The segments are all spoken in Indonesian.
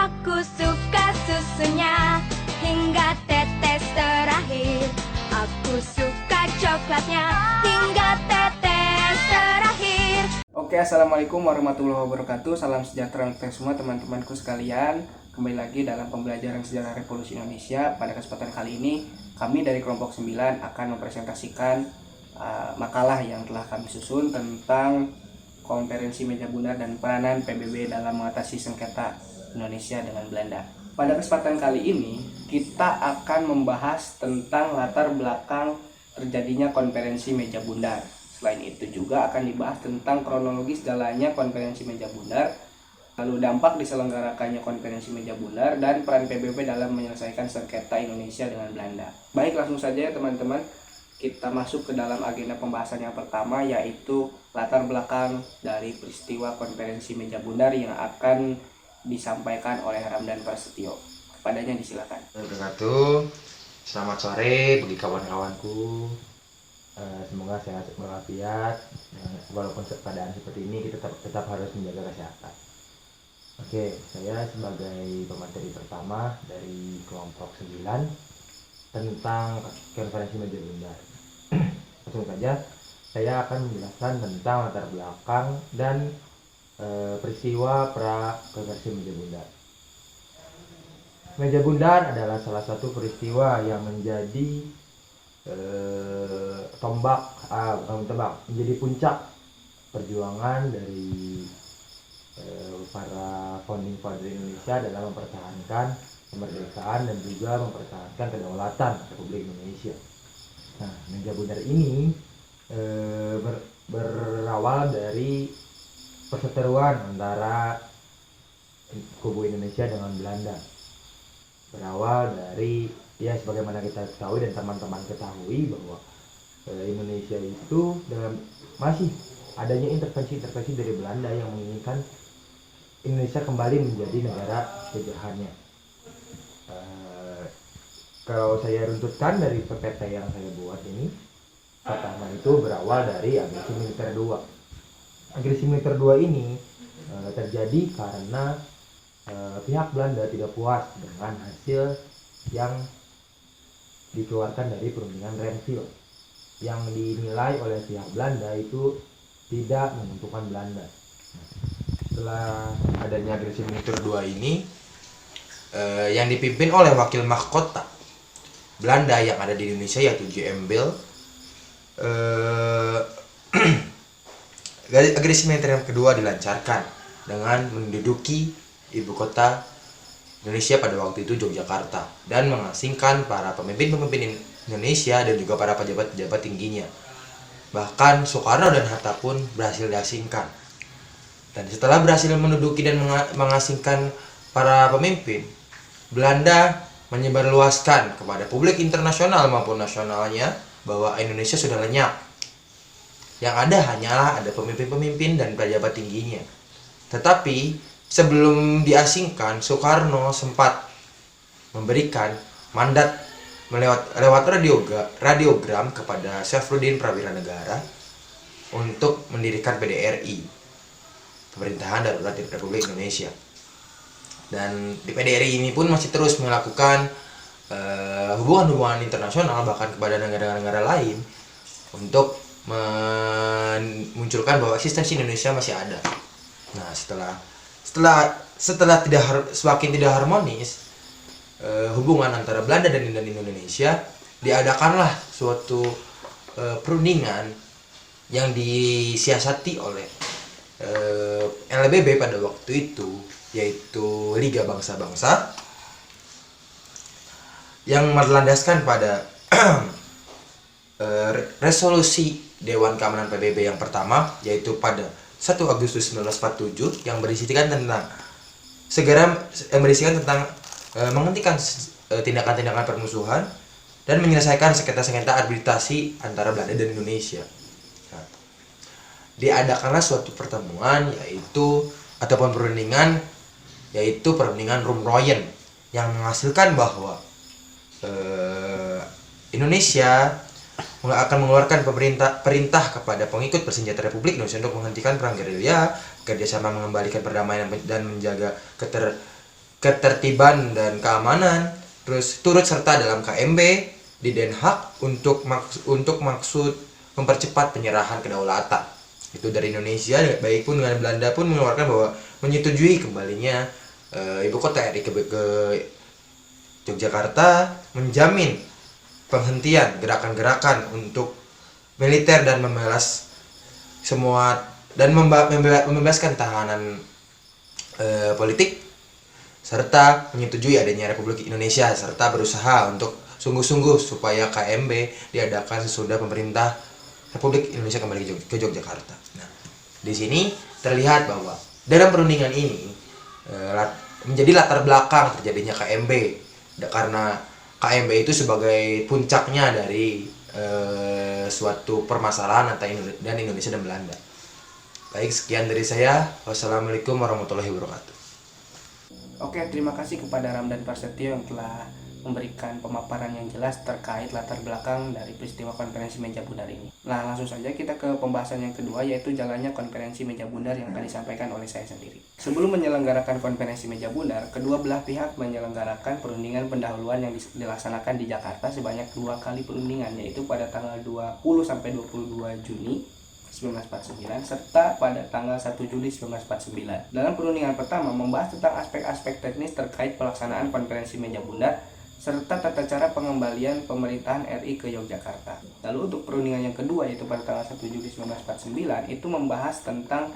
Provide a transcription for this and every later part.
Aku suka susunya hingga tetes terakhir. Aku suka coklatnya hingga tetes terakhir. Oke, assalamualaikum warahmatullahi wabarakatuh. Salam sejahtera untuk semua teman-temanku sekalian. Kembali lagi dalam pembelajaran sejarah revolusi Indonesia. Pada kesempatan kali ini, kami dari kelompok 9 akan mempresentasikan makalah yang telah kami susun tentang konferensi meja bundar dan peranan PBB dalam mengatasi sengketa Indonesia dengan Belanda. Pada kesempatan kali ini, kita akan membahas tentang latar belakang terjadinya konferensi meja bundar. Selain itu juga akan dibahas tentang kronologis jalannya konferensi meja bundar, lalu dampak diselenggarakannya konferensi meja bundar, dan peran PBB dalam menyelesaikan sengketa Indonesia dengan Belanda. Baik, langsung saja ya teman-teman, kita masuk ke dalam agenda pembahasan yang pertama, yaitu latar belakang dari peristiwa konferensi meja bundar yang akan disampaikan oleh Ramdan Prasetyo. Kepadanya disilakan. Wabarakatuh. Selamat sore bagi kawan-kawanku. Semoga sehat walafiat. Walaupun keadaan seperti ini, kita tetap harus menjaga kesehatan. Oke, saya sebagai pemateri pertama dari kelompok 9 tentang konferensi meja bundar. Langsung saja, saya akan menjelaskan tentang latar belakang dan peristiwa pra konferensi meja bundar. Meja bundar adalah salah satu peristiwa yang menjadi menjadi puncak perjuangan dari para founding father Indonesia dalam mempertahankan kemerdekaan dan juga mempertahankan kedaulatan Republik Indonesia. Nah, meja bundar ini berawal dari perseteruan antara kubu Indonesia dengan Belanda. Berawal dari, ya sebagaimana kita ketahui dan teman-teman ketahui, bahwa Indonesia itu masih adanya intervensi-intervensi dari Belanda yang menginginkan Indonesia kembali menjadi negara jajahannya. Kalau saya runtutkan dari PPT yang saya buat ini, pertama itu berawal dari agresi militer 2. Agresi militer 2 ini terjadi karena pihak Belanda tidak puas dengan hasil yang dikeluarkan dari perundingan Renville, yang dinilai oleh pihak Belanda itu tidak menguntungkan Belanda. Setelah adanya agresi militer 2 ini, yang dipimpin oleh wakil mahkota Belanda yang ada di Indonesia, yaitu J.M. Bell, agresi militer yang kedua dilancarkan dengan menduduki ibu kota Indonesia pada waktu itu, Yogyakarta, dan mengasingkan para pemimpin-pemimpin Indonesia dan juga para pejabat-pejabat tingginya. Bahkan Soekarno dan Hatta pun berhasil diasingkan. Dan setelah berhasil menduduki dan mengasingkan para pemimpin, Belanda menyebarluaskan kepada publik internasional maupun nasionalnya bahwa Indonesia sudah lenyap. Yang ada hanyalah ada pemimpin-pemimpin dan pejabat tingginya. Tetapi sebelum diasingkan, Soekarno sempat memberikan mandat lewat radiogram kepada Syafruddin Prawiranegara untuk mendirikan PDRI, Pemerintahan Darurat Republik Indonesia. Dan di PDRI ini pun masih terus melakukan hubungan-hubungan internasional bahkan kepada negara-negara lain untuk memunculkan bahwa eksistensi Indonesia masih ada. Nah, setelah semakin tidak harmonis hubungan antara Belanda dan Indonesia, diadakanlah suatu perundingan yang disiasati oleh LBB pada waktu itu, yaitu Liga Bangsa-Bangsa, yang berlandaskan pada resolusi Dewan Keamanan PBB yang pertama, yaitu pada 1 Agustus 1947, yang berisikan tentang menghentikan tindakan-tindakan permusuhan dan menyelesaikan sengketa-sengketa arbitrasi antara Belanda dan Indonesia. Nah, diadakanlah suatu pertemuan ataupun perundingan, yaitu perundingan Rumroyen, yang menghasilkan bahwa Indonesia akan mengeluarkan perintah kepada pengikut bersenjata Republik Indonesia untuk menghentikan perang gerilya, kerjasama mengembalikan perdamaian dan menjaga ketertiban dan keamanan, terus turut serta dalam KMB di Den Haag untuk maksud mempercepat penyerahan kedaulatan itu dari Indonesia. Baik pun dengan Belanda pun mengeluarkan bahwa menyetujui kembalinya ibu kota RI ke Yogyakarta, menjamin penghentian gerakan-gerakan untuk militer dan membalas semua dan membebaskan tahanan politik, serta menyetujui adanya Republik Indonesia, serta berusaha untuk sungguh-sungguh supaya KMB diadakan sesudah pemerintah Republik Indonesia kembali ke Yogyakarta. Nah, di sini terlihat bahwa dalam perundingan ini menjadi latar belakang terjadinya KMB, karena KMB itu sebagai puncaknya dari suatu permasalahan antara Indonesia dan Belanda. Baik, sekian dari saya. Wassalamualaikum warahmatullahi wabarakatuh. Oke, terima kasih kepada Ramdan Prasetyo yang telah memberikan pemaparan yang jelas terkait latar belakang dari peristiwa konferensi meja bundar ini. Nah, langsung saja kita ke pembahasan yang kedua, yaitu jalannya konferensi meja bundar yang akan disampaikan oleh saya sendiri. Sebelum menyelenggarakan konferensi meja bundar, kedua belah pihak menyelenggarakan perundingan pendahuluan yang dilaksanakan di Jakarta sebanyak 2 kali perundingan, yaitu pada tanggal 20 sampai 22 Juni 1949 serta pada tanggal 1 Juli 1949. Dalam perundingan pertama membahas tentang aspek-aspek teknis terkait pelaksanaan konferensi meja bundar serta tata cara pengembalian pemerintahan RI ke Yogyakarta. Lalu untuk perundingan yang kedua, yaitu pada tanggal 1 Juli 1949, itu membahas tentang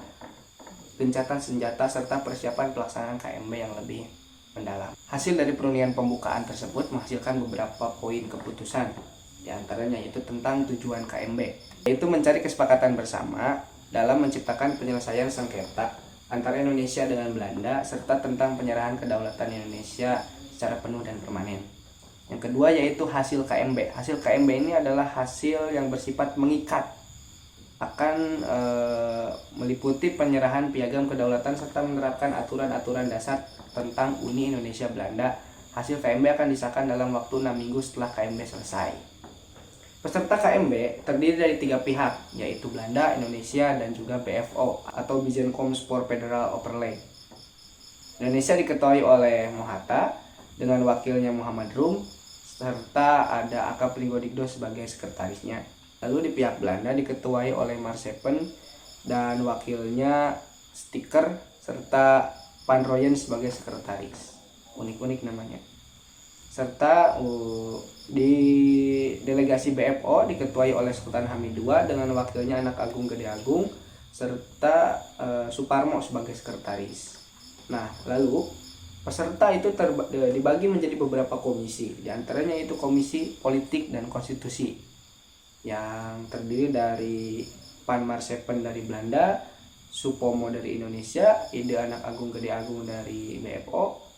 gencatan senjata serta persiapan pelaksanaan KMB yang lebih mendalam. Hasil dari perundingan pembukaan tersebut menghasilkan beberapa poin keputusan, di antaranya yaitu tentang tujuan KMB, yaitu mencari kesepakatan bersama dalam menciptakan penyelesaian sengketa antara Indonesia dengan Belanda serta tentang penyerahan kedaulatan Indonesia secara penuh dan permanen. Yang kedua yaitu hasil KMB. Hasil KMB ini adalah hasil yang bersifat mengikat, akan meliputi penyerahan piagam kedaulatan serta menerapkan aturan-aturan dasar tentang Uni Indonesia Belanda. Hasil KMB akan disahkan dalam waktu 6 minggu setelah KMB selesai. Peserta KMB terdiri dari 3 pihak, yaitu Belanda, Indonesia, dan juga BFO atau Bijenkomspor Federal Overlay. Indonesia diketuai oleh Mohatta dengan wakilnya Muhammad Rum, serta ada Aka Pringgodikdo sebagai sekretarisnya. Lalu di pihak Belanda diketuai oleh Marsepen dan wakilnya Sticker, serta Van Rooyen sebagai sekretaris. Unik-unik namanya. Serta di delegasi BFO diketuai oleh Sultan Hamid II dengan wakilnya Anak Agung Gede Agung serta Suparmo sebagai sekretaris. Nah, lalu peserta itu dibagi menjadi beberapa komisi. Di antaranya itu Komisi Politik dan Konstitusi yang terdiri dari Pan Marsepen dari Belanda, Supomo dari Indonesia, Ide Anak Agung Gede Agung dari BFO.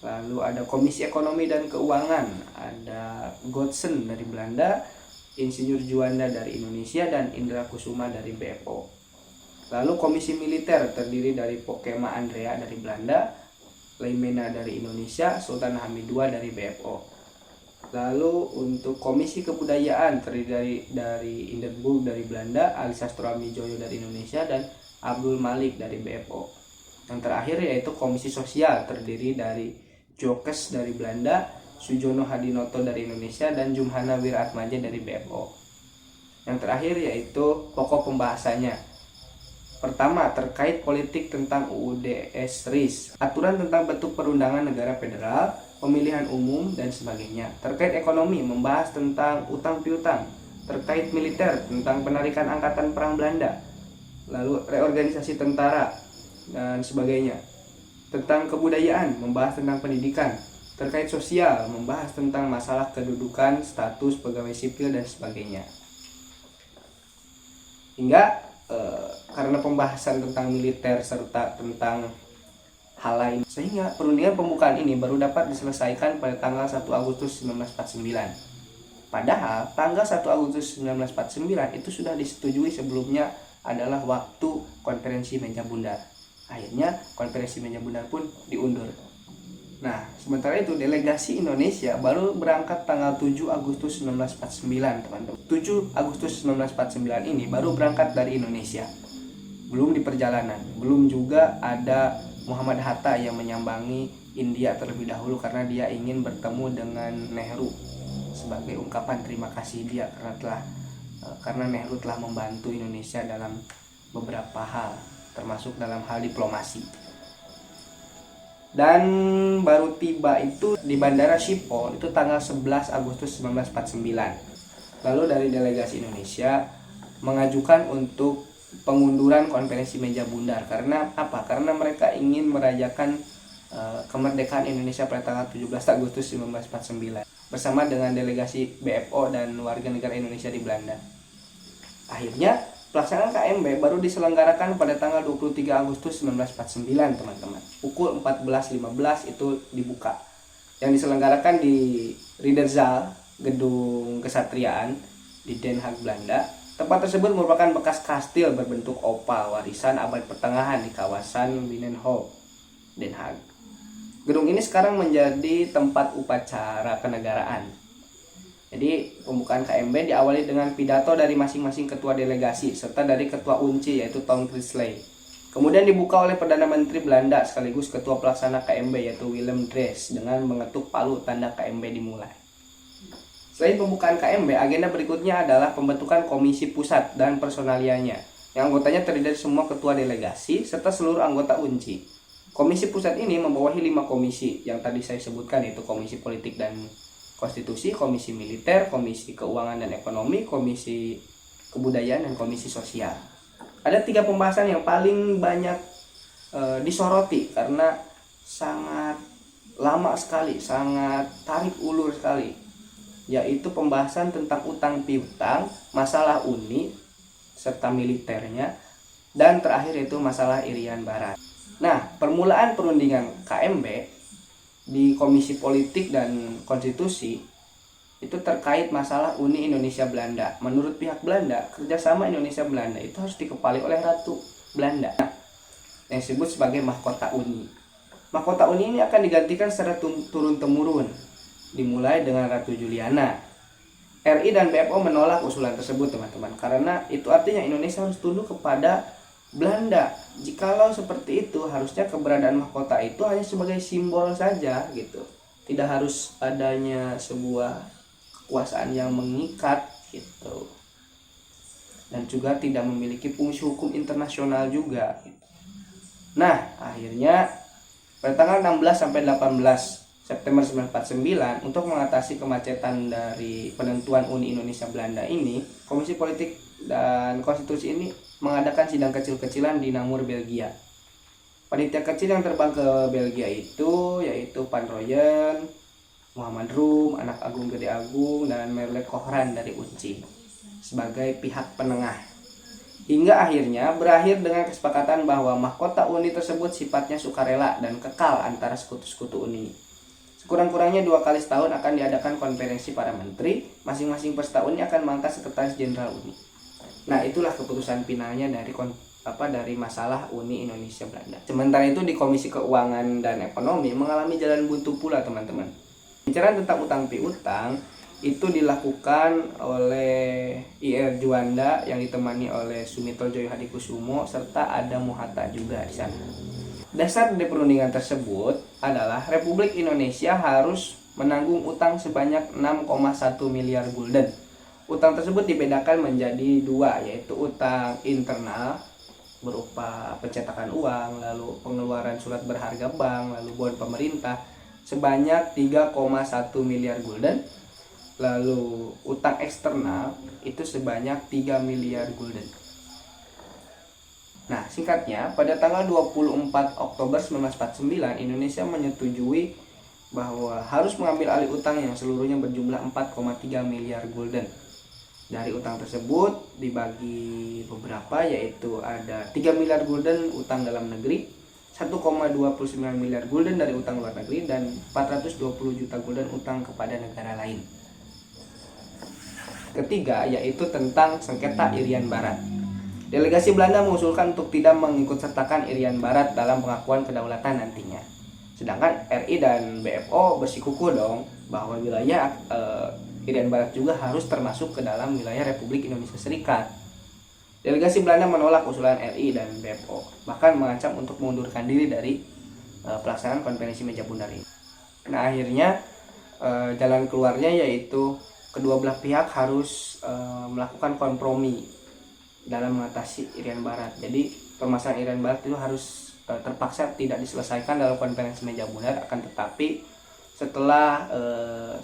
Lalu ada Komisi Ekonomi dan Keuangan, ada Godsen dari Belanda, Insinyur Juanda dari Indonesia, dan Indra Kusuma dari BFO. Lalu Komisi Militer terdiri dari Pokema Andrea dari Belanda, Leimena dari Indonesia, Sultan Hamid II dari BFO. Lalu untuk Komisi Kebudayaan terdiri dari Hindenburg dari Belanda, Ali Sastroamidjojo dari Indonesia, dan Abdul Malik dari BFO. Yang terakhir yaitu Komisi Sosial terdiri dari Jokes dari Belanda, Sujono Hadinoto dari Indonesia, dan Jumhana Wiratmaja dari BFO. Yang terakhir yaitu pokok pembahasannya. Pertama, terkait politik tentang UUDS RIS, aturan tentang bentuk perundangan negara federal, pemilihan umum, dan sebagainya. Terkait ekonomi, membahas tentang utang piutang. Terkait militer, tentang penarikan angkatan perang Belanda. Lalu reorganisasi tentara, dan sebagainya. Tentang kebudayaan, membahas tentang pendidikan. Terkait sosial, membahas tentang masalah kedudukan, status pegawai sipil, dan sebagainya. Hingga karena pembahasan tentang militer serta tentang hal lain, sehingga perundingan pembukaan ini baru dapat diselesaikan pada tanggal 1 Agustus 1949. Padahal tanggal 1 Agustus 1949 itu sudah disetujui sebelumnya adalah waktu konferensi meja bundar. Akhirnya konferensi meja bundar pun diundur. Nah, sementara itu delegasi Indonesia baru berangkat tanggal 7 Agustus 1949, teman-teman. 7 Agustus 1949 ini baru berangkat dari Indonesia. Belum di perjalanan, belum juga ada Muhammad Hatta yang menyambangi India terlebih dahulu karena dia ingin bertemu dengan Nehru sebagai ungkapan terima kasih dia karena Nehru telah membantu Indonesia dalam beberapa hal, termasuk dalam hal diplomasi. Dan baru tiba itu di Bandara Schiphol itu tanggal 11 Agustus 1949. Lalu dari delegasi Indonesia mengajukan untuk pengunduran konferensi meja bundar. Karena apa? Karena mereka ingin merayakan kemerdekaan Indonesia pada tanggal 17 Agustus 1949 bersama dengan delegasi BFO dan warga negara Indonesia di Belanda. Akhirnya pelaksanaan KMB baru diselenggarakan pada tanggal 23 Agustus 1949, teman-teman. Pukul 14.15 itu dibuka. Yang diselenggarakan di Ridderzaal, gedung kesatriaan di Den Haag, Belanda. Tempat tersebut merupakan bekas kastil berbentuk opal warisan abad pertengahan di kawasan Binnenhof, Den Haag. Gedung ini sekarang menjadi tempat upacara kenegaraan. Jadi pembukaan KMB diawali dengan pidato dari masing-masing ketua delegasi serta dari ketua UNCI yaitu Tom Chrisley. Kemudian dibuka oleh Perdana Menteri Belanda sekaligus ketua pelaksana KMB yaitu Willem Drees dengan mengetuk palu tanda KMB dimulai. Selain pembukaan KMB, agenda berikutnya adalah pembentukan komisi pusat dan personalianya yang anggotanya terdiri dari semua ketua delegasi serta seluruh anggota UNCI. Komisi pusat ini membawahi 5 komisi yang tadi saya sebutkan, yaitu Komisi Politik dan Konstitusi, Komisi Militer, Komisi Keuangan dan Ekonomi, Komisi Kebudayaan, dan Komisi Sosial. Ada 3 pembahasan yang paling banyak disoroti karena sangat lama sekali, sangat tarik ulur sekali, yaitu pembahasan tentang utang piutang, masalah UNI serta militernya, dan terakhir itu masalah Irian Barat. Nah, permulaan perundingan KMB di Komisi Politik dan Konstitusi itu terkait masalah Uni Indonesia Belanda. Menurut pihak Belanda, kerjasama Indonesia Belanda itu harus dikepali oleh Ratu Belanda yang disebut sebagai mahkota Uni. Mahkota Uni ini akan digantikan secara turun-temurun, dimulai dengan Ratu Juliana. RI dan BFO menolak usulan tersebut, teman-teman, karena itu artinya Indonesia harus tunduk kepada Belanda. Jikalau seperti itu, harusnya keberadaan mahkota itu hanya sebagai simbol saja gitu. Tidak harus adanya sebuah kekuasaan yang mengikat gitu. Dan juga tidak memiliki fungsi hukum internasional juga gitu. Nah, akhirnya pada tanggal 16 sampai 18 September 1949 untuk mengatasi kemacetan dari penentuan Uni Indonesia Belanda ini, Komisi Politik dan Konstitusi ini mengadakan sidang kecil-kecilan di Namur, Belgia. Panitia kecil yang terbang ke Belgia itu yaitu Van Rooyen, Muhammad Rum, Anak Agung Gede Agung, dan Merle Kohran dari UNCI sebagai pihak penengah. Hingga akhirnya berakhir dengan kesepakatan bahwa mahkota Uni tersebut sifatnya sukarela dan kekal antara sekutu-sekutu Uni. Sekurang-kurangnya 2 kali setahun akan diadakan konferensi para menteri, masing-masing per tahunnya akan mengangkat sekretaris jenderal Uni. Nah, itulah keputusan finalnya dari masalah Uni Indonesia Belanda. Sementara itu di Komisi Keuangan dan Ekonomi mengalami jalan buntu pula, teman-teman. Bicara tentang utang piutang itu dilakukan oleh IR Juanda yang ditemani oleh Sumitro Joyo Hadikusumo serta ada Muhatta juga di sana. Dasar dari perundingan tersebut adalah Republik Indonesia harus menanggung utang sebanyak 6,1 miliar gulden. Utang tersebut dibedakan menjadi 2, yaitu utang internal berupa pencetakan uang, lalu pengeluaran surat berharga bank, lalu bon pemerintah sebanyak 3,1 miliar gulden. Lalu utang eksternal itu sebanyak 3 miliar gulden. Nah, singkatnya, pada tanggal 24 Oktober 1949, Indonesia menyetujui bahwa harus mengambil alih utang yang seluruhnya berjumlah 4,3 miliar gulden. Dari utang tersebut dibagi beberapa, yaitu ada 3 miliar gulden utang dalam negeri, 1,29 miliar gulden dari utang luar negeri, dan 420 juta gulden utang kepada negara lain. Ketiga, yaitu tentang sengketa Irian Barat. Delegasi Belanda mengusulkan untuk tidak mengikutsertakan Irian Barat dalam pengakuan kedaulatan nantinya. Sedangkan RI dan BFO bersikukuh dong bahwa wilayah Irian Barat juga harus termasuk ke dalam wilayah Republik Indonesia Serikat. Delegasi Belanda menolak usulan RI dan BFO, bahkan mengancam untuk mengundurkan diri dari pelaksanaan konferensi meja bundar ini. Nah, akhirnya jalan keluarnya yaitu kedua belah pihak harus melakukan kompromi dalam mengatasi Irian Barat. Jadi permasalahan Irian Barat itu harus terpaksa tidak diselesaikan dalam konferensi meja bundar, akan tetapi setelah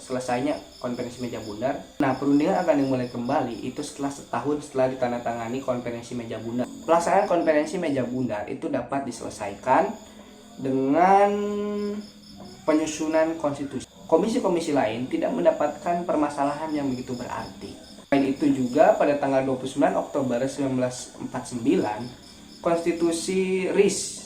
selesainya konferensi meja bundar, nah perundingan akan dimulai kembali itu setelah setahun setelah ditandatangani konferensi meja bundar. Pelaksanaan konferensi meja bundar itu dapat diselesaikan dengan penyusunan konstitusi. Komisi-komisi lain tidak mendapatkan permasalahan yang begitu berarti. Selain itu juga pada tanggal 29 Oktober 1949 konstitusi RIS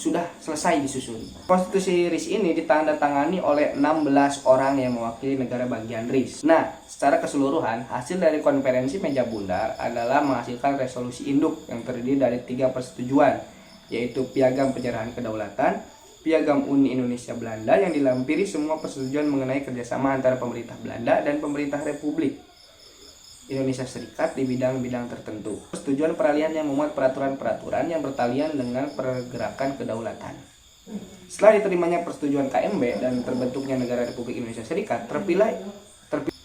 sudah selesai disusun. Konstitusi RIS ini ditandatangani oleh 16 orang yang mewakili negara bagian RIS. Nah, secara keseluruhan hasil dari konferensi meja bundar adalah menghasilkan resolusi induk yang terdiri dari 3 persetujuan, yaitu Piagam Penyerahan Kedaulatan, Piagam Uni Indonesia Belanda yang dilampiri semua persetujuan mengenai kerjasama antara pemerintah Belanda dan pemerintah Republik Indonesia Serikat di bidang-bidang tertentu. Persetujuan peralihan yang memuat peraturan-peraturan yang bertalian dengan pergerakan kedaulatan. Setelah diterimanya persetujuan KMB dan terbentuknya negara Republik Indonesia Serikat,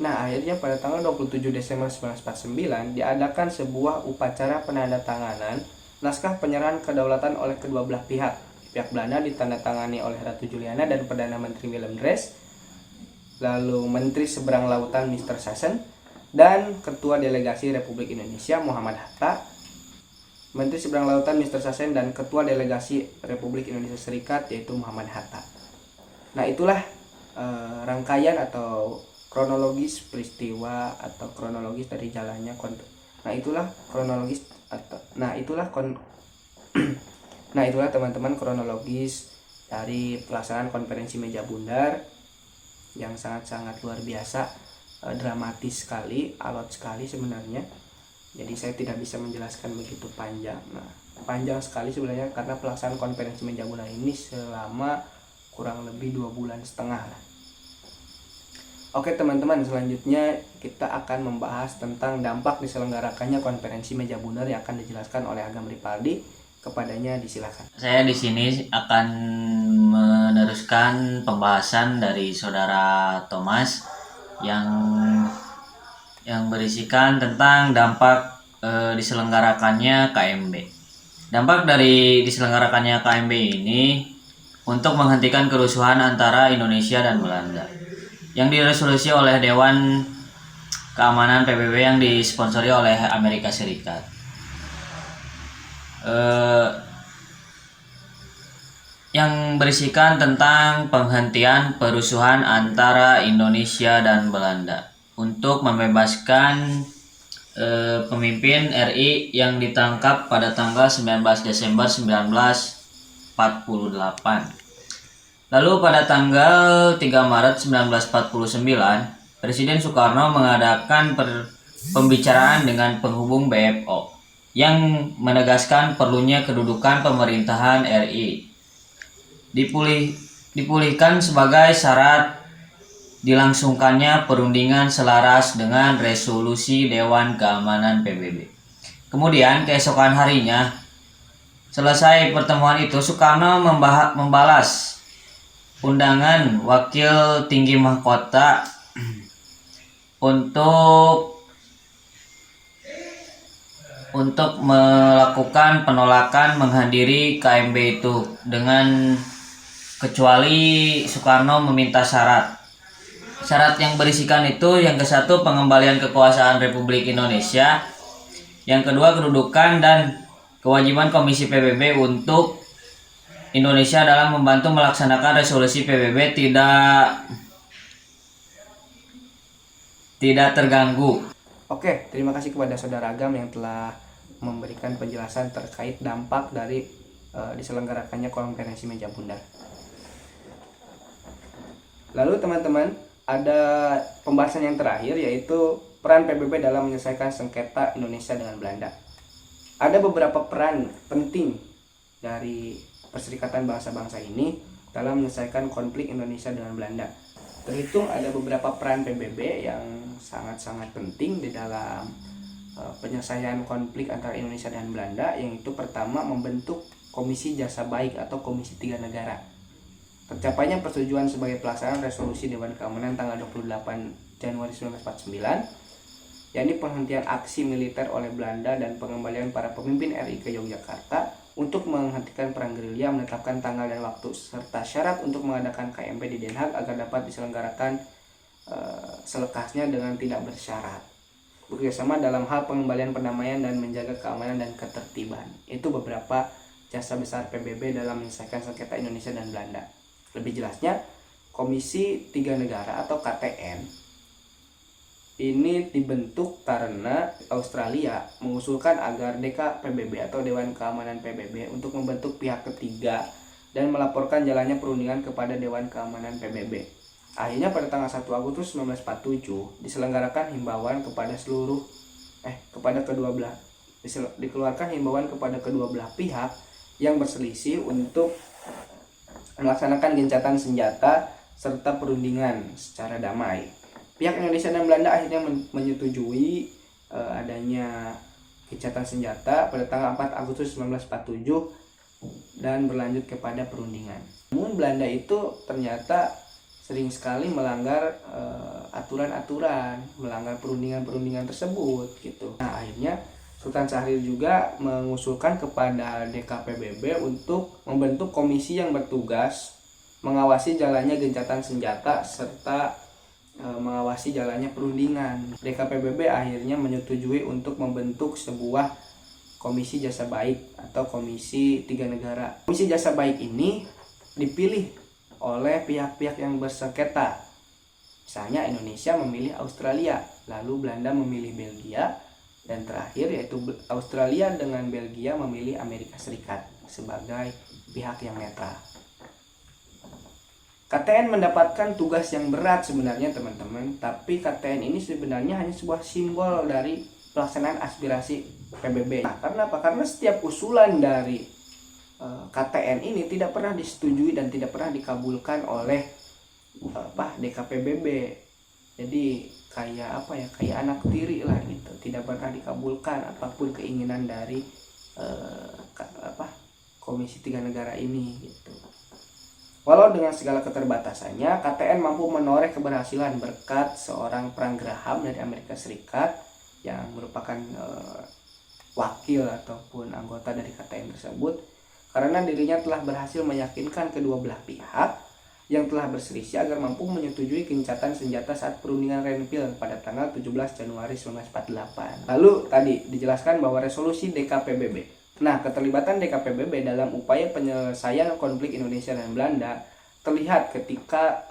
Nah, akhirnya pada tanggal 27 Desember 1949 diadakan sebuah upacara penandatanganan naskah penyerahan kedaulatan oleh kedua belah pihak. Pihak Belanda ditandatangani oleh Ratu Juliana dan Perdana Menteri Willem Drees, lalu Menteri Seberang Lautan Mr. Sassen, dan Ketua Delegasi Republik Indonesia Muhammad Hatta, Menteri Seberang Lautan Mr. Sassen, dan Ketua Delegasi Republik Indonesia Serikat yaitu Muhammad Hatta. Nah, itulah rangkaian atau kronologis peristiwa atau kronologis dari jalannya itulah teman-teman kronologis dari pelaksanaan konferensi meja bundar yang sangat-sangat luar biasa, dramatis sekali, alot sekali sebenarnya. Jadi saya tidak bisa menjelaskan begitu panjang. Nah, panjang sekali sebenarnya karena pelaksanaan konferensi meja bundar ini selama kurang lebih 2,5 bulan. Oke teman-teman, selanjutnya kita akan membahas tentang dampak diselenggarakannya konferensi meja bundar yang akan dijelaskan oleh Agam Ripaldi. Kepadanya disilakan. Saya di sini akan meneruskan pembahasan dari Saudara Thomas yang berisikan tentang dampak diselenggarakannya KMB. Dampak dari diselenggarakannya KMB ini untuk menghentikan kerusuhan antara Indonesia dan Belanda yang diresolusi oleh Dewan Keamanan PBB yang disponsori oleh Amerika Serikat. Yang berisikan tentang penghentian perusuhan antara Indonesia dan Belanda untuk membebaskan pemimpin RI yang ditangkap pada tanggal 19 Desember 1948. Lalu pada tanggal 3 Maret 1949, Presiden Soekarno mengadakan pembicaraan dengan penghubung BFO yang menegaskan perlunya kedudukan pemerintahan RI dipulihkan sebagai syarat dilangsungkannya perundingan selaras dengan resolusi Dewan Keamanan PBB. Kemudian keesokan harinya, selesai pertemuan itu, Soekarno membalas undangan Wakil Tinggi Mahkota untuk melakukan penolakan menghadiri KMB itu, dengan kecuali Soekarno meminta syarat yang berisikan itu: yang ke-1 pengembalian kekuasaan Republik Indonesia, yang kedua kedudukan dan kewajiban Komisi PBB untuk Indonesia dalam membantu melaksanakan resolusi PBB tidak terganggu. Oke, terima kasih kepada Saudara Agam yang telah memberikan penjelasan terkait dampak dari diselenggarakannya konferensi meja bundar. Lalu teman-teman, ada pembahasan yang terakhir yaitu peran PBB dalam menyelesaikan sengketa Indonesia dengan Belanda. Ada beberapa peran penting dari Perserikatan Bangsa-Bangsa ini dalam menyelesaikan konflik Indonesia dengan Belanda. Terhitung ada beberapa peran PBB yang sangat-sangat penting di dalam penyelesaian konflik antara Indonesia dan Belanda, yaitu pertama membentuk Komisi Jasa Baik atau Komisi Tiga Negara. Tercapainya persetujuan sebagai pelaksanaan resolusi Dewan Keamanan tanggal 28 Januari 1949, yakni penghentian aksi militer oleh Belanda dan pengembalian para pemimpin RI ke Yogyakarta untuk menghentikan perang gerilya, menetapkan tanggal dan waktu serta syarat untuk mengadakan KMP di Den Haag agar dapat diselenggarakan selekasnya dengan tidak bersyarat. Bekerjasama dalam hal pengembalian perdamaian dan menjaga keamanan dan ketertiban. Itu beberapa jasa besar PBB dalam menyelesaikan sengketa Indonesia dan Belanda. Lebih jelasnya, Komisi Tiga Negara atau KTN ini dibentuk karena Australia mengusulkan agar DKPBB atau Dewan Keamanan PBB untuk membentuk pihak ketiga dan melaporkan jalannya perundingan kepada Dewan Keamanan PBB. Akhirnya pada tanggal 1 Agustus 1947 diselenggarakan himbauan kepada dikeluarkan himbauan kepada kedua belah pihak yang berselisih untuk melaksanakan gencatan senjata serta perundingan secara damai. Pihak Indonesia dan Belanda akhirnya menyetujui adanya gencatan senjata pada tanggal 4 Agustus 1947 dan berlanjut kepada perundingan. Namun Belanda itu ternyata sering sekali melanggar aturan-aturan, melanggar perundingan-perundingan tersebut gitu. Nah, akhirnya Sultan Syahrir juga mengusulkan kepada DKPBB untuk membentuk komisi yang bertugas mengawasi jalannya gencatan senjata serta mengawasi jalannya perundingan. DKPBB akhirnya menyetujui untuk membentuk sebuah Komisi Jasa Baik atau Komisi Tiga Negara. Komisi Jasa Baik ini dipilih oleh pihak-pihak yang bersengketa. Misalnya Indonesia memilih Australia, lalu Belanda memilih Belgia, dan terakhir yaitu Australia dengan Belgia memilih Amerika Serikat sebagai pihak yang netral. KTN mendapatkan tugas yang berat sebenarnya teman-teman, tapi KTN ini sebenarnya hanya sebuah simbol dari pelaksanaan aspirasi PBB. Nah, karena apa? Karena setiap usulan dari KTN ini tidak pernah disetujui dan tidak pernah dikabulkan oleh DKPBB. Jadi kayak anak tiri lah gitu, tidak pernah dikabulkan apapun keinginan dari Komisi Tiga Negara ini gitu. Walau dengan segala keterbatasannya, KTN mampu menoreh keberhasilan berkat seorang Frank Graham dari Amerika Serikat yang merupakan wakil ataupun anggota dari KTN tersebut, karena dirinya telah berhasil meyakinkan kedua belah pihak yang telah berselisih agar mampu menyetujui gencatan senjata saat perundingan Renville pada tanggal 17 Januari 1948. Lalu tadi dijelaskan bahwa resolusi DKPBB. Nah, keterlibatan DKPBB dalam upaya penyelesaian konflik Indonesia dan Belanda terlihat ketika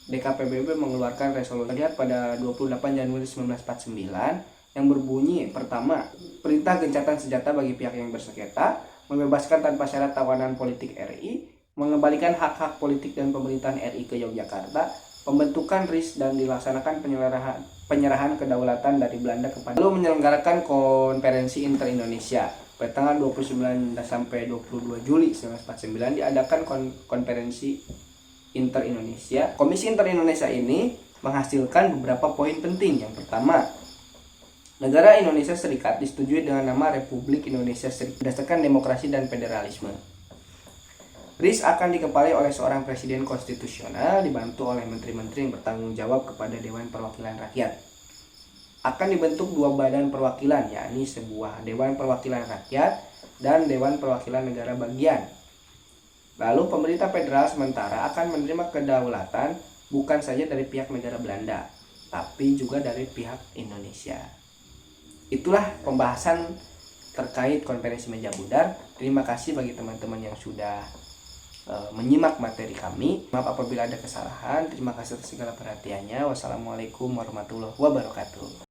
DKPBB mengeluarkan resolusi pada 28 Januari 1949 yang berbunyi, pertama, perintah gencatan senjata bagi pihak yang bersengketa, membebaskan tanpa syarat tawanan politik RI, mengembalikan hak-hak politik dan pemerintahan RI ke Yogyakarta, pembentukan RIS dan dilaksanakan penyerahan kedaulatan dari Belanda kepada, lalu menyelenggarakan konferensi inter-Indonesia. Pada tanggal 29 sampai 22 Juli 1949 diadakan konferensi inter-Indonesia. Komisi inter-Indonesia ini menghasilkan beberapa poin penting. Yang pertama, negara Indonesia Serikat disetujui dengan nama Republik Indonesia Serikat berdasarkan demokrasi dan federalisme. RIS akan dikepalai oleh seorang presiden konstitusional dibantu oleh menteri-menteri yang bertanggung jawab kepada Dewan Perwakilan Rakyat. Akan dibentuk dua badan perwakilan, yakni sebuah Dewan Perwakilan Rakyat dan Dewan Perwakilan Negara Bagian. Lalu pemerintah federal sementara akan menerima kedaulatan bukan saja dari pihak negara Belanda, tapi juga dari pihak Indonesia. Itulah pembahasan terkait konferensi meja bundar. Terima kasih bagi teman-teman yang sudah menyimak materi kami. Maaf apabila ada kesalahan. Terima kasih atas segala perhatiannya. Wassalamualaikum warahmatullahi wabarakatuh.